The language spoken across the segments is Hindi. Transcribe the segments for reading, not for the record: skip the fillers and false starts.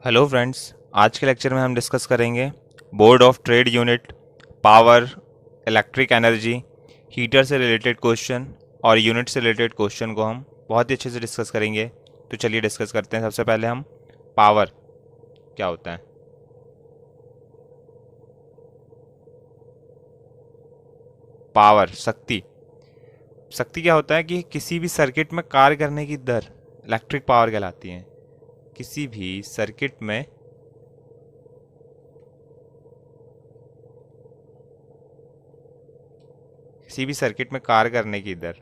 Hello friends. आज के लेक्चर में हम डिस्कस करेंगे board of trade unit, power, electric energy, heater से रिलेटेड क्वेश्चन और यूनिट से रिलेटेड क्वेश्चन को हम बहुत ही अच्छे से डिस्कस करेंगे। तो चलिए डिस्कस करते हैं। सबसे पहले हम पावर क्या होता है। पावर शक्ति। शक्ति क्या होता है कि किसी भी सर्किट में कार्य करने की दर इलेक्ट्रिक पावर कहलाती है। किसी भी सर्किट में कार्य करने की दर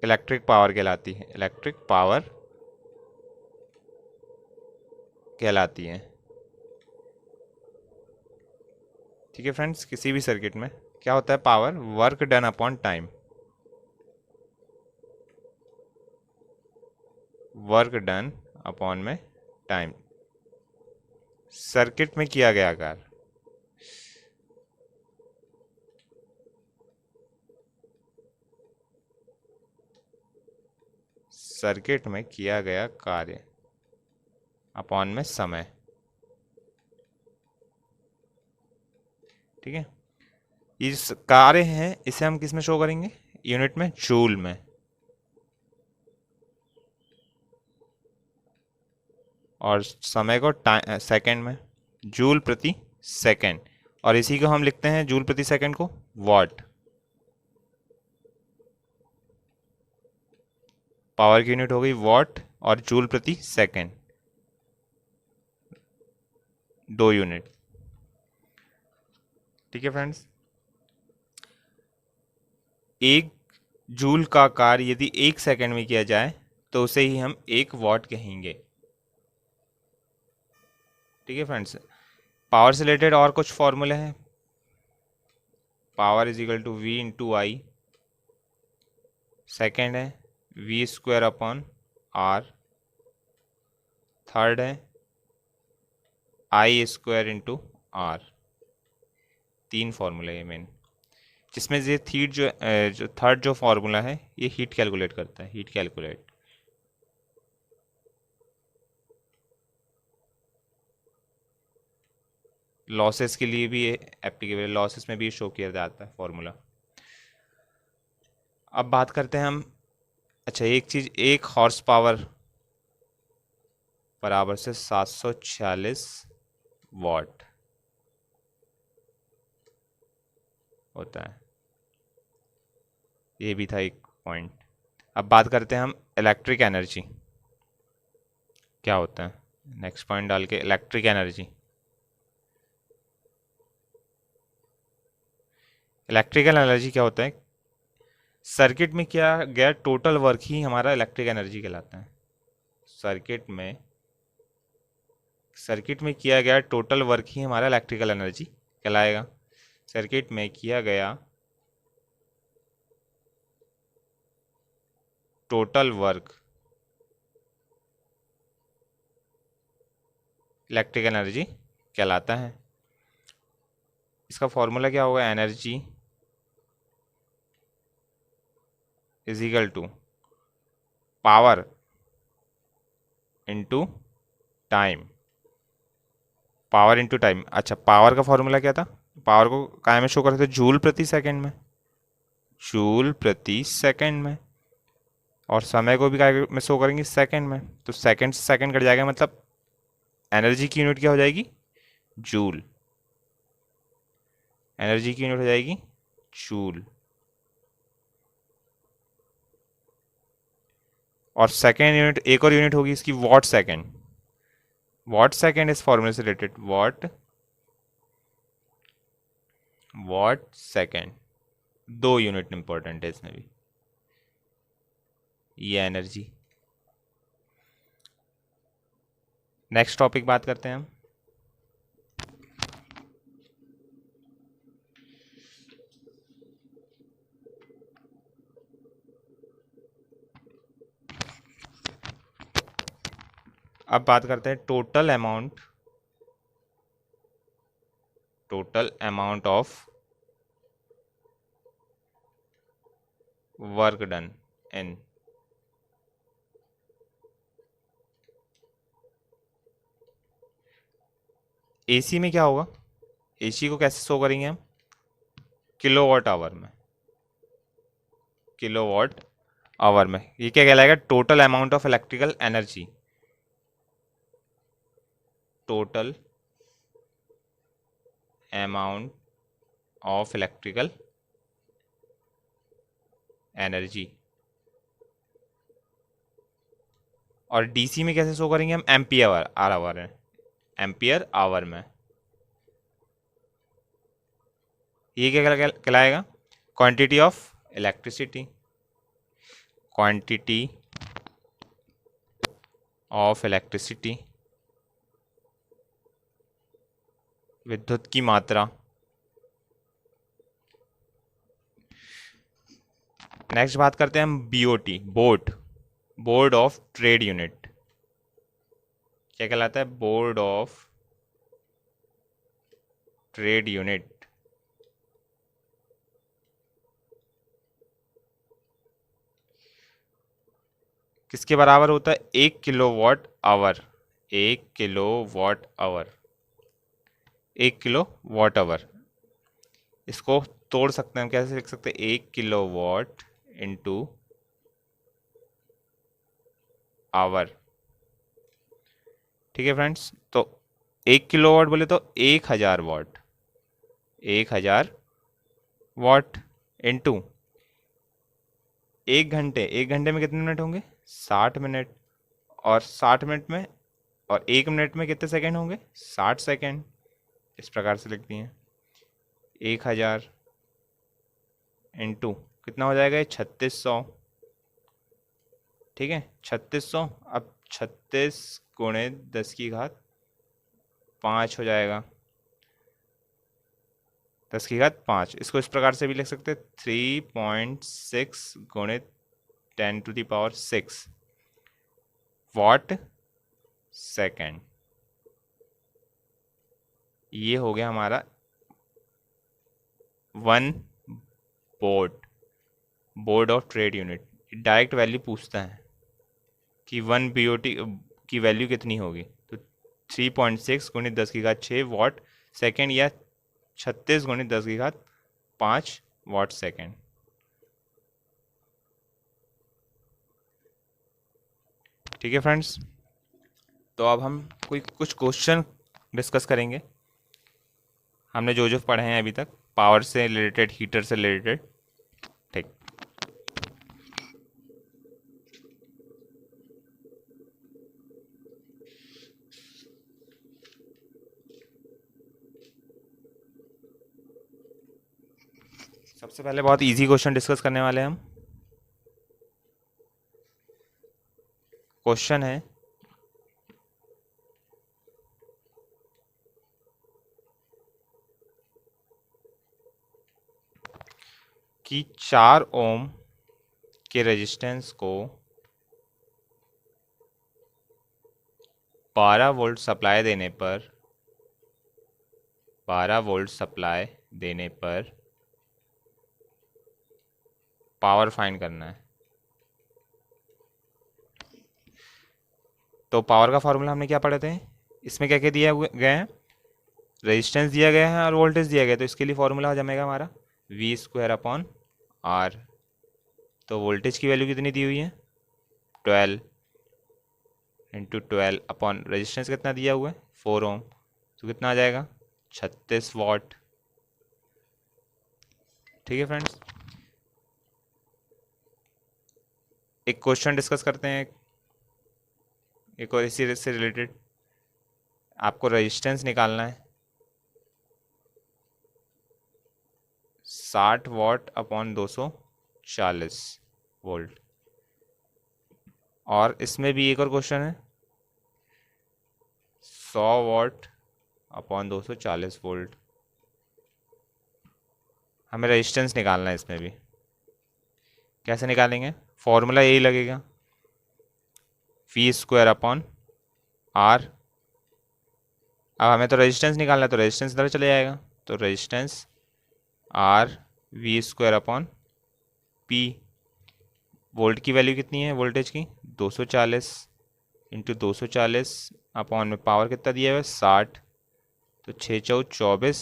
इलेक्ट्रिक पावर कहलाती है। इलेक्ट्रिक पावर कहलाती है। ठीक है फ्रेंड्स, किसी भी सर्किट में क्या होता है, power work done upon time. Work done upon में टाइम, सर्किट में किया गया कार्य। सर्किट में किया गया कार्य अपॉन में समय। ठीक है, इस कार्य है इसे हम किस में शो करेंगे, यूनिट में, जूल में। और समय को सेकंड में, जूल प्रति सेकंड। और इसी को हम लिखते हैं, जूल प्रति सेकंड को, वॉट। पावर की यूनिट हो गई वॉट और जूल प्रति सेकंड, दो यूनिट। ठीक है फ्रेंड्स, एक जूल का कार्य यदि एक सेकंड में किया जाए तो उसे ही हम एक वॉट कहेंगे। ठीक है फ्रेंड्स, पावर से रिलेटेड और कुछ फॉर्मूले हैं। Power is equal to V into I. Second है V square upon R. Third है आई स्क्वायर इंटू आर। तीन फॉर्मूले है मेन, जिसमें ये जो थर्ड जो फॉर्मूला है ये हीट कैलकुलेट करता है। हीट कैलकुलेट लॉसेस के लिए भी एप्लीकेबल है। लॉसेस में भी शो किया जाता है फॉर्मूला। अब बात करते हैं हम, अच्छा एक चीज़, एक हॉर्स पावर बराबर से 746 वॉट होता है। ये भी था एक पॉइंट। अब बात करते हैं हम इलेक्ट्रिक एनर्जी क्या होता है। नेक्स्ट पॉइंट डाल के, इलेक्ट्रिक एनर्जी। इलेक्ट्रिकल एनर्जी क्या होता है, सर्किट में किया गया टोटल वर्क ही हमारा इलेक्ट्रिक एनर्जी कहलाता है। सर्किट में किया गया टोटल वर्क ही हमारा इलेक्ट्रिकल एनर्जी कहलाएगा। सर्किट में किया गया टोटल वर्क इलेक्ट्रिक एनर्जी कहलाता है। इसका फॉर्मूला क्या होगा, energy is equal to power into time. Power into time. अच्छा, पावर का फॉर्मूला क्या था, पावर को काय में शो करते थे, जूल प्रति सेकंड में। जूल प्रति सेकंड में। और समय को भी काय में शो करेंगे, सेकंड में। तो सेकंड से सेकंड कट जाएगा, मतलब एनर्जी की यूनिट क्या हो जाएगी, जूल। एनर्जी की यूनिट हो जाएगी जूल। और सेकेंड यूनिट, एक और यूनिट होगी इसकी, वॉट सेकेंड। वॉट सेकेंड इस फॉर्मूले से रिलेटेड, वॉट सेकेंड। दो यूनिट इंपॉर्टेंट है इसमें भी, ये एनर्जी। नेक्स्ट टॉपिक बात करते हैं हम, अब बात करते हैं total amount of work done in. AC में क्या होगा, एसी को कैसे शो करेंगे हम, किलोवाट आवर में, किलोवाट आवर में। ये क्या कहलाएगा, total amount of electrical energy, total amount of electrical energy. और डीसी में कैसे शो करेंगे हम, एम्पियर आवर में, एम्पियर आवर में। ये क्या कहलाएगा, quantity of electricity, quantity of electricity, विद्युत की मात्रा। नेक्स्ट बात करते हैं हम BOT, board, board of trade unit. क्या कहलाता है, बोर्ड ऑफ ट्रेड यूनिट। किसके बराबर होता है, 1 kilowatt hour, 1 kilowatt hour, 1 kilowatt hour. इसको तोड़ सकते हैं हम, कैसे लिख सकते हैं, 1 किलोवाट इंटू आवर। ठीक है फ्रेंड्स, तो 1 किलोवाट बोले तो 1000 वाट, 1000 वाट इंटू 1 घंटे, 1 घंटे में कितने मिनट होंगे, 60 मिनट। और 60 मिनट में, और 1 मिनट में कितने सेकंड होंगे, 60 सेकंड। इस प्रकार से लिखती हैं, 1000 इंटू कितना हो जाएगा, ये 3600। ठीक है, 3600। अब 36 × 10⁵ हो जाएगा, 10⁵5। इसको इस प्रकार से भी लिख सकते हैं, 3.6 × 10⁶ वाट सेकेंड। ये हो गया हमारा one board, board of trade unit. Direct value पूछता है कि 1 बीओटी की वैल्यू कितनी होगी, तो 3.6 × 10⁶ वाट सेकेंड, या 36 × 10⁵5 वाट सेकेंड। ठीक है फ्रेंड्स, तो अब हम कुछ क्वेश्चन डिस्कस करेंगे। हमने जो जो पढ़े हैं अभी तक, पावर से रिलेटेड, हीटर से रिलेटेड। ठीक, सबसे पहले बहुत इजी क्वेश्चन डिस्कस करने वाले हैं हम। क्वेश्चन है कि 4 ओम के रेजिस्टेंस को 12 वोल्ट सप्लाई देने पर, 12 वोल्ट सप्लाई देने पर पावर फाइंड करना है। तो पावर का फॉर्मूला हमने क्या पढ़े थे, इसमें क्या क्या दिया गया है, रेजिस्टेंस दिया गया है और वोल्टेज दिया गया है। तो इसके लिए फॉर्मूला जमेगा हमारा V²/R। तो वोल्टेज की वैल्यू कितनी दी हुई है, 12 × 12 अपॉन रेजिस्टेंस कितना दिया हुआ है, 4 ओम। तो कितना आ जाएगा, 36 वाट। ठीक है फ्रेंड्स, एक क्वेश्चन डिस्कस करते हैं, एक और इसी से रिलेटेड। आपको रेजिस्टेंस निकालना है, 60 वाट अपॉन 240 वोल्ट। और इसमें भी एक और क्वेश्चन है, 100 वाट अपॉन 240 वोल्ट। हमें रेजिस्टेंस निकालना है इसमें भी। कैसे निकालेंगे, फॉर्मूला यही लगेगा, V²/R। अब हमें तो रेजिस्टेंस निकालना है, तो रेजिस्टेंस इधर चले जाएगा। तो रेजिस्टेंस R V²/P वोल्ट की वैल्यू कितनी है वोल्टेज की, 240 इंटू 240 अपॉन में पावर कितना दिया हुआ है 60, तो 6×4 = 24,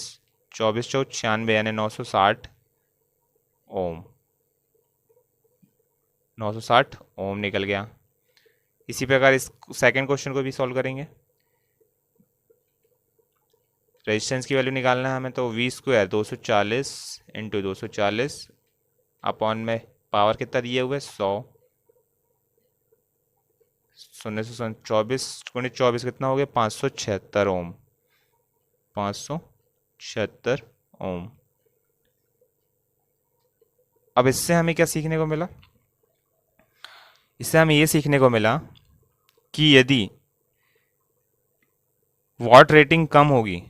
24×4 = 96 यानी 960 ओम, 960 ओम निकल गया। इसी प्रकार इस सेकंड क्वेश्चन को भी सॉल्व करेंगे। रेजिस्टेंस की वैल्यू निकालना है हमें, तो V² 240 इंटू 240 अपॉन में पावर कितना दिए हुए 100, 0 से 24 कितना हो गया 576 ओम, 576 ओम। अब इससे हमें क्या सीखने को मिला, इससे हमें ये सीखने को मिला कि यदि वॉट रेटिंग कम होगी,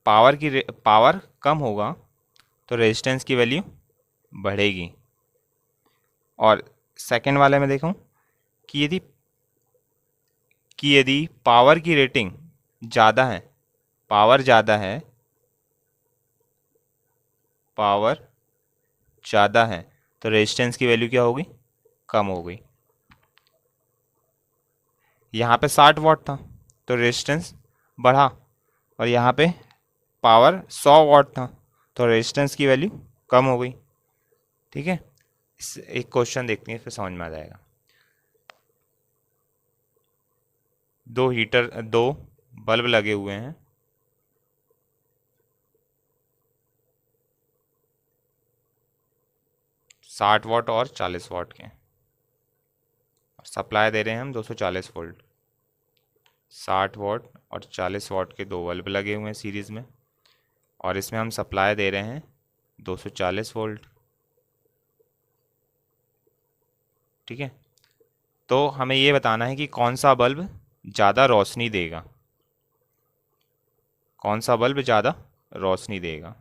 पावर कम होगा तो रेजिस्टेंस की वैल्यू बढ़ेगी। और सेकंड वाले में देखूं कि यदि पावर की रेटिंग ज़्यादा है, पावर ज़्यादा है, पावर ज़्यादा है तो रेजिस्टेंस की वैल्यू क्या होगी, कम हो गई। यहाँ पे 60 वाट था तो रेजिस्टेंस बढ़ा, और यहाँ पे पावर 100 वाट था तो रेजिस्टेंस की वैल्यू कम हो गई। ठीक है, इस एक क्वेश्चन देखते हैं, फिर समझ में आ जाएगा। दो बल्ब लगे हुए हैं, साठ वाट और 40 वाट के, सप्लाई दे रहे हैं हम 240 वोल्ट। 60 वाट और 40 वाट के दो बल्ब लगे हुए हैं सीरीज में, और इसमें हम सप्लाई दे रहे हैं 240 वोल्ट। ठीक है, तो हमें ये बताना है कि कौन सा बल्ब ज़्यादा रोशनी देगा, कौन सा बल्ब ज़्यादा रोशनी देगा।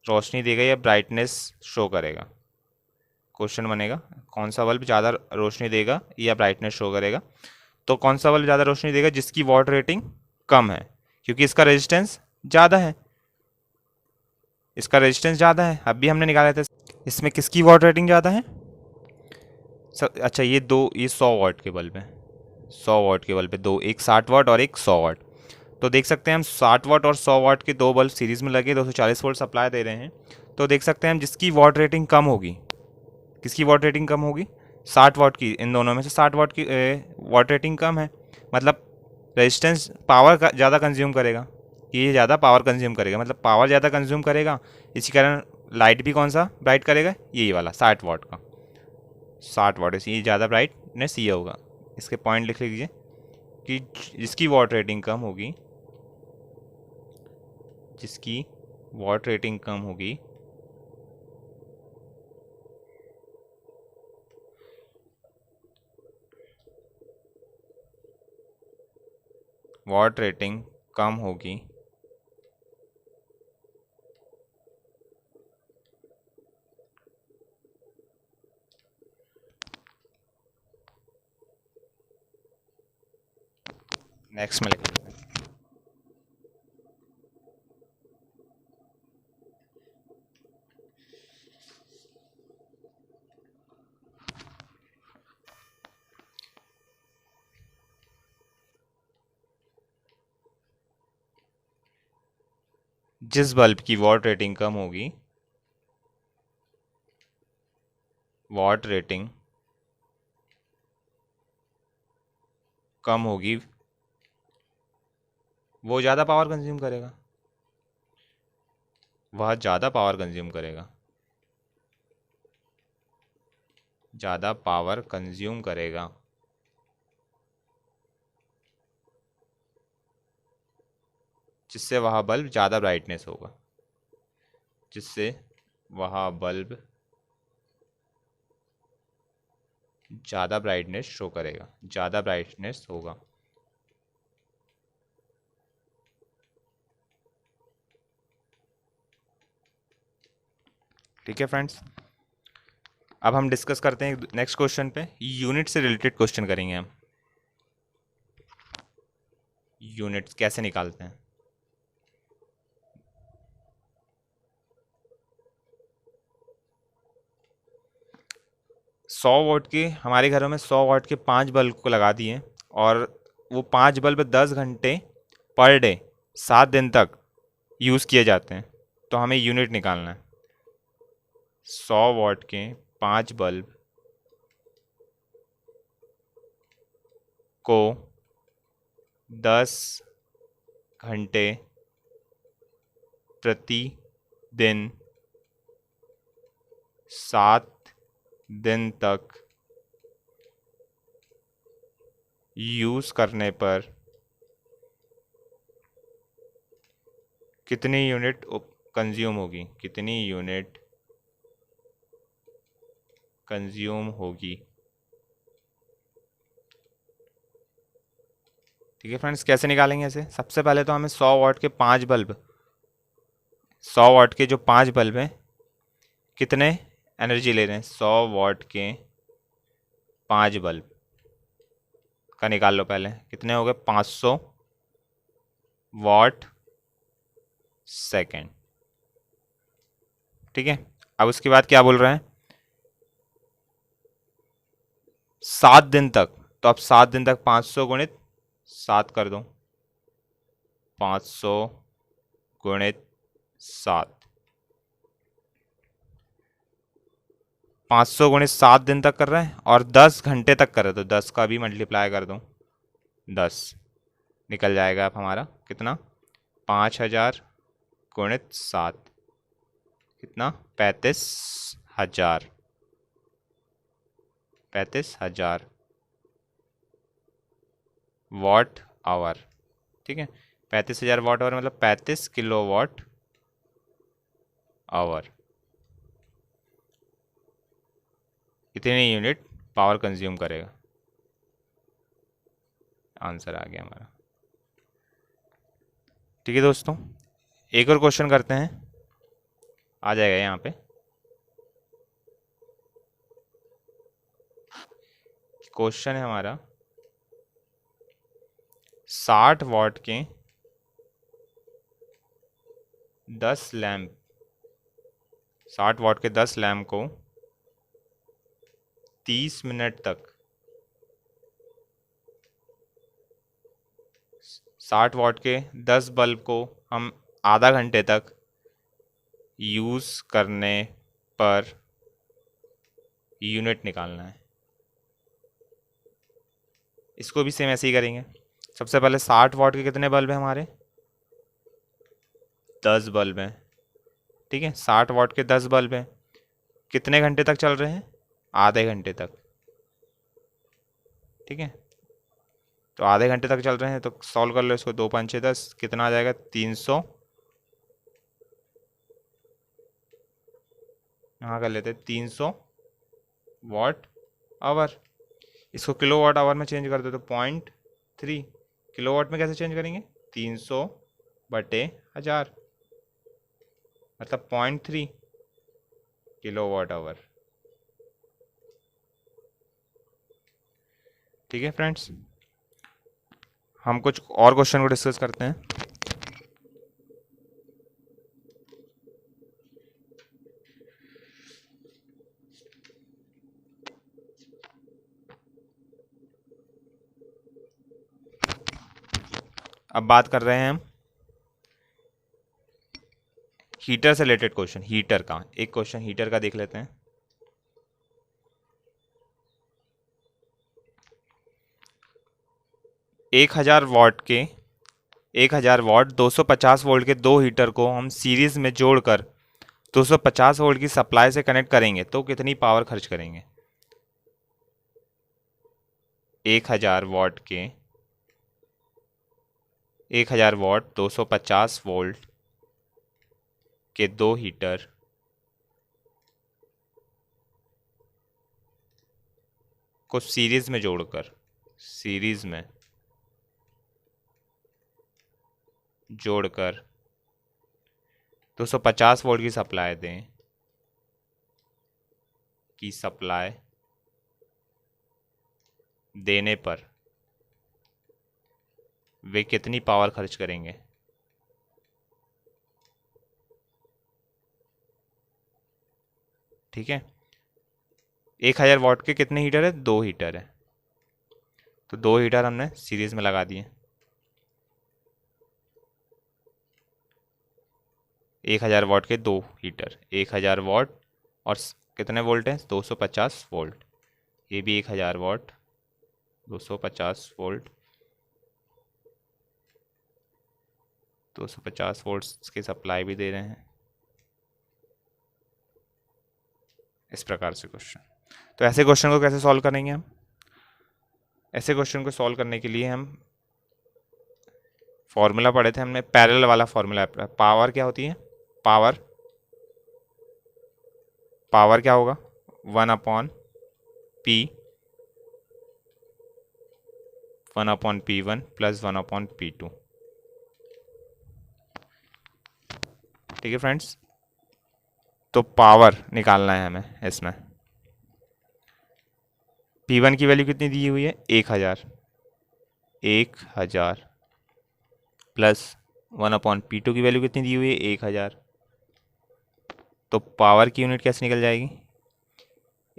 रोशनी देगा या ब्राइटनेस शो करेगा, क्वेश्चन बनेगा कौन सा बल्ब ज़्यादा रोशनी देगा या ब्राइटनेस शो करेगा। तो कौन सा बल्ब ज़्यादा रोशनी देगा, जिसकी वॉट रेटिंग कम है, क्योंकि इसका रेजिस्टेंस ज़्यादा है, इसका रेजिस्टेंस ज़्यादा है। अब भी हमने निकाला था, इसमें किसकी वॉट रेटिंग ज़्यादा है, अच्छा ये 100 वाट के बल्ब हैं, 100 वाट के बल्ब है दो, एक 60 वाट और एक 100 वाट। तो देख सकते हैं हम 60 वाट और 100 वाट के दो बल्ब सीरीज में लगे 240 वोल्ट सप्लाई दे रहे हैं। तो देख सकते हैं हम जिसकी वॉट रेटिंग कम होगी, किसकी वॉट रेटिंग कम होगी, 60 वाट की, इन दोनों में से 60 वाट की वॉट रेटिंग कम है, मतलब रेजिस्टेंस पावर का ज़्यादा कंज्यूम करेगा, ये ज़्यादा पावर कंज्यूम करेगा, मतलब पावर ज़्यादा कंज्यूम करेगा, इसी कारण लाइट भी कौन सा ब्राइट करेगा, यही वाला 60 वाट का, 60 वाट, ये ज़्यादा ब्राइटनेस ये होगा। इसके पॉइंट लिख लीजिए कि जिसकी वॉट रेटिंग कम होगी, जिसकी वॉट रेटिंग कम होगी वॉट रेटिंग कम होगी नेक्स्ट में लिख लेते हैं। जिस बल्ब की वॉट रेटिंग कम होगी, वॉट रेटिंग कम होगी, वो ज़्यादा पावर कंज्यूम करेगा, वह ज़्यादा पावर कंज्यूम करेगा, ज़्यादा पावर कंज्यूम करेगा, जिससे वह बल्ब ज़्यादा ब्राइटनेस होगा, जिससे वह बल्ब ज़्यादा ब्राइटनेस शो करेगा, ज़्यादा ब्राइटनेस होगा। ठीक है फ्रेंड्स, अब हम डिस्कस करते हैं नेक्स्ट क्वेश्चन पे, यूनिट से रिलेटेड क्वेश्चन करेंगे हम। यूनिट्स कैसे निकालते हैं? सौ वॉट के हमारे घरों में 100 वॉट के 5 बल्ब को लगा दिए, और वो 5 बल्ब 10 घंटे पर डे 7 दिन तक यूज़ किए जाते हैं। तो हमें यूनिट निकालना है। 100 वॉट के 5 बल्ब को 10 घंटे प्रति दिन 7 दिन तक यूज़ करने पर कितनी यूनिट कंज्यूम होगी? कितनी यूनिट कंज्यूम होगी? ठीक है फ्रेंड्स, कैसे निकालेंगे ऐसे? सबसे पहले तो हमें 100 वॉट के 5 बल्ब, 100 वॉट के जो 5 बल्ब हैं कितने एनर्जी ले रहे हैं? 100 वॉट के 5 बल्ब का निकाल लो पहले, कितने हो गए? 500 वॉट सेकेंड। ठीक है, अब उसके बाद क्या बोल रहे हैं? 7 दिन तक। तो अब 7 दिन तक 500 गुणित 7 कर दो, 500 गुणित 7, 500 गुणित 7 दिन तक कर रहे हैं और 10 घंटे तक कर रहे हैं, तो 10 का भी मल्टीप्लाई कर दो, 10 निकल जाएगा अब हमारा कितना? 5000 गुणित 7 कितना? 35,000, 35,000 वॉट आवर। ठीक है, 35,000 वॉट आवर मतलब 35 किलो वॉट आवर। इतनी यूनिट पावर कंज्यूम करेगा। आंसर आ गया हमारा। ठीक है दोस्तों, एक और क्वेश्चन करते हैं, आ जाएगा यहाँ पे। क्वेश्चन है हमारा 60 वॉट के 10 लैम्प, 60 वॉट के 10 लैम्प को 30 मिनट तक, 60 वॉट के 10 बल्ब को हम आधा घंटे तक यूज़ करने पर यूनिट निकालना है। इसको भी सेम ऐसे ही करेंगे। सबसे पहले 60 वॉट के कितने बल्ब हैं हमारे? 10 बल्ब हैं। ठीक है, 60 वॉट के 10 बल्ब हैं, कितने घंटे तक चल रहे हैं? आधे घंटे तक। ठीक है, तो आधे घंटे तक चल रहे हैं, तो सॉल्व कर लो इसको, 2 5 6 10, कितना आ जाएगा? 300। यहाँ कर लेते 300 वॉट आवर। इसको किलो वाट आवर में चेंज कर दो तो 0.3। किलो वाट में कैसे चेंज करेंगे? 300/1000 मतलब 0.3 किलो वाट आवर। ठीक है फ्रेंड्स, हम कुछ और क्वेश्चन को डिस्कस करते हैं। अब बात कर रहे हैं हम हीटर से रिलेटेड क्वेश्चन। हीटर का एक क्वेश्चन हीटर का देख लेते हैं। एक हजार वॉट 250 वोल्ट के 2 हीटर को हम सीरीज में जोड़कर 250 वोल्ट की सप्लाई से कनेक्ट करेंगे तो कितनी पावर खर्च करेंगे? 1000 वॉट 250 वोल्ट के 2 हीटर को सीरीज में 250 वोल्ट की सप्लाई देने पर वे कितनी पावर खर्च करेंगे। ठीक है, 1000 वाट के कितने हीटर है, 2 हीटर है, तो 2 हीटर हमने सीरीज में लगा दिए। 1000 वाट के 2 हीटर, 1000 वाट और कितने वोल्ट हैं, 250 वोल्ट। ये भी 1000 वाट, 250 वोल्ट, 250 वोल्ट्स की सप्लाई भी दे रहे हैं। इस प्रकार से क्वेश्चन। तो ऐसे क्वेश्चन को कैसे सॉल्व करेंगे हम। ऐसे क्वेश्चन को सॉल्व करने के लिए हम फॉर्मूला पढ़े थे हमने, पैरेलल वाला फॉर्मूला। पावर क्या होती है, पावर पावर क्या होगा, 1/P, 1/P1 प्लस 1/P2। ठीक है फ्रेंड्स, तो पावर निकालना है हमें इसमें। P1 की वैल्यू कितनी दी हुई है, 1000, 1000 प्लस 1/P2 की वैल्यू कितनी दी हुई है, 1000। तो पावर की यूनिट कैसे निकल जाएगी,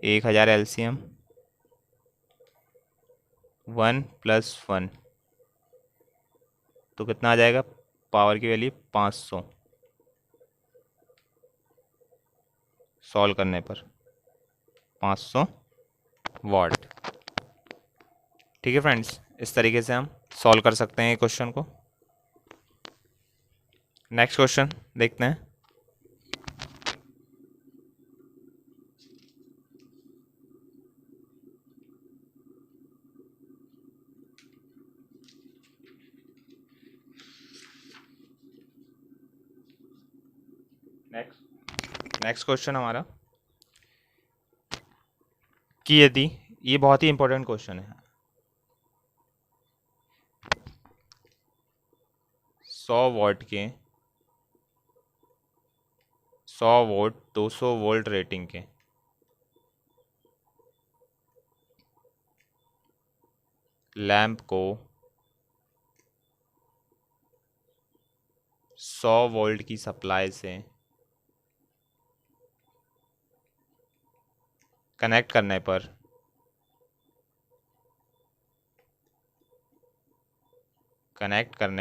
1000 LCM 1 + 1, तो कितना आ जाएगा, पावर की वैल्यू 500 सॉल्व करने पर, 500 वाट। ठीक है फ्रेंड्स, इस तरीके से हम सॉल्व कर सकते हैं क्वेश्चन को। नेक्स्ट क्वेश्चन देखते हैं। नेक्स्ट क्वेश्चन हमारा कि यदि, ये बहुत ही इंपॉर्टेंट क्वेश्चन है, 100 वॉट के 100 वोल्ट 200 वोल्ट रेटिंग के लैंप को 100 वोल्ट की सप्लाई से कनेक्ट करने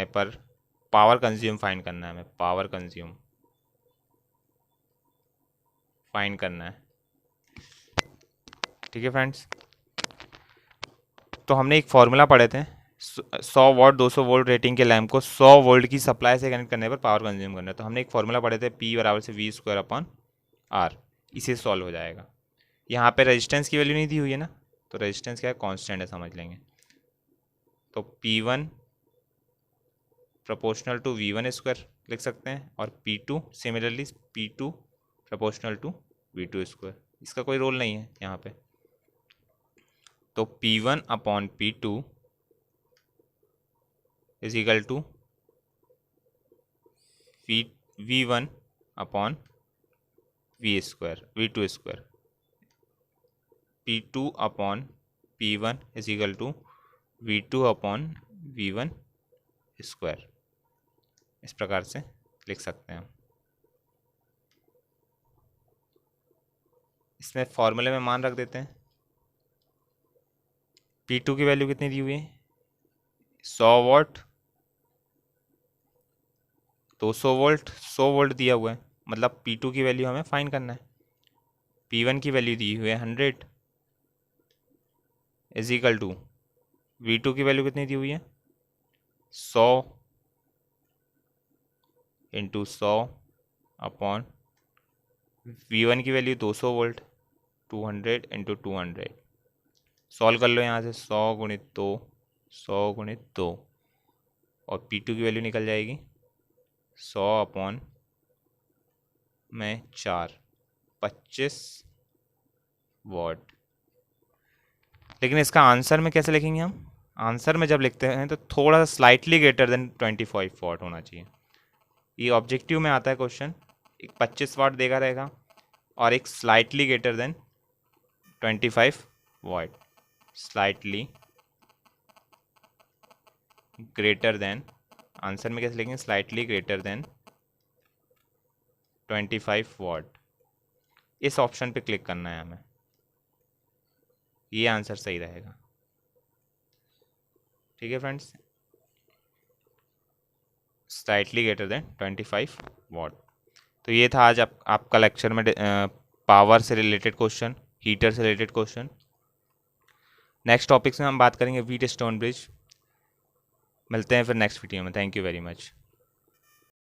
पर पावर कंज्यूम फाइंड करना है हमें, पावर कंज्यूम फाइंड करना है। ठीक है फ्रेंड्स, तो हमने एक फॉर्मूला पढ़े थे, 100 वॉट 200 वोल्ट रेटिंग के लैंप को 100 वोल्ट की सप्लाई से कनेक्ट करने पर पावर कंज्यूम करना है। तो हमने एक फॉर्मूला पढ़े थे, P = V²/R, इसे सॉल्व हो जाएगा। यहाँ पे रेजिस्टेंस की वैल्यू नहीं दी हुई है ना, तो रेजिस्टेंस क्या है, कांस्टेंट है, समझ लेंगे। तो P1 प्रोपोर्शनल टू V1² लिख सकते हैं, और P2 similarly P2 proportional to V2²। इसका कोई रोल नहीं है यहाँ पे। तो P1/P2 is equal to V1/V2²। P2/P1 is equal to V2/V1²। इस प्रकार से लिख सकते हैं हम। इसमें फॉर्मूले में मान रख देते हैं। P2 की वैल्यू कितनी दी हुई है, 100 वॉट 200 वोल्ट, 100 वोल्ट दिया हुआ है, मतलब P2 की वैल्यू हमें फाइंड करना है। P1 की वैल्यू दी हुई है 100 इज इक्वल टू V2 की वैल्यू कितनी दी हुई है, 100 × 100 V1 की वैल्यू 200 वोल्ट, 200 × 200 सॉल्व कर लो यहाँ से, 100 × 2 100 × 2 और P2 की वैल्यू निकल जाएगी 100 में 4, 25 वॉट। लेकिन इसका आंसर में कैसे लिखेंगे हम, आंसर में जब लिखते हैं तो थोड़ा सा स्लाइटली ग्रेटर देन 25 वॉट होना चाहिए। ये ऑब्जेक्टिव में आता है क्वेश्चन, एक 25 वाट देगा रहेगा और एक स्लाइटली ग्रेटर देन 25 वाट, स्लाइटली ग्रेटर देन, आंसर में कैसे लिखेंगे, स्लाइटली ग्रेटर देन 25 वॉट। इस ऑप्शन पे क्लिक करना है हमें, ये आंसर सही रहेगा। ठीक है friends, slightly greater than 25 what. तो ये था आज आपका लेक्चर में पावर से रिलेटेड क्वेश्चन, हीटर से रिलेटेड क्वेश्चन। नेक्स्ट टॉपिक्स में हम बात करेंगे व्हीट स्टोन ब्रिज। मिलते हैं फिर नेक्स्ट वीडियो में। Thank you very much.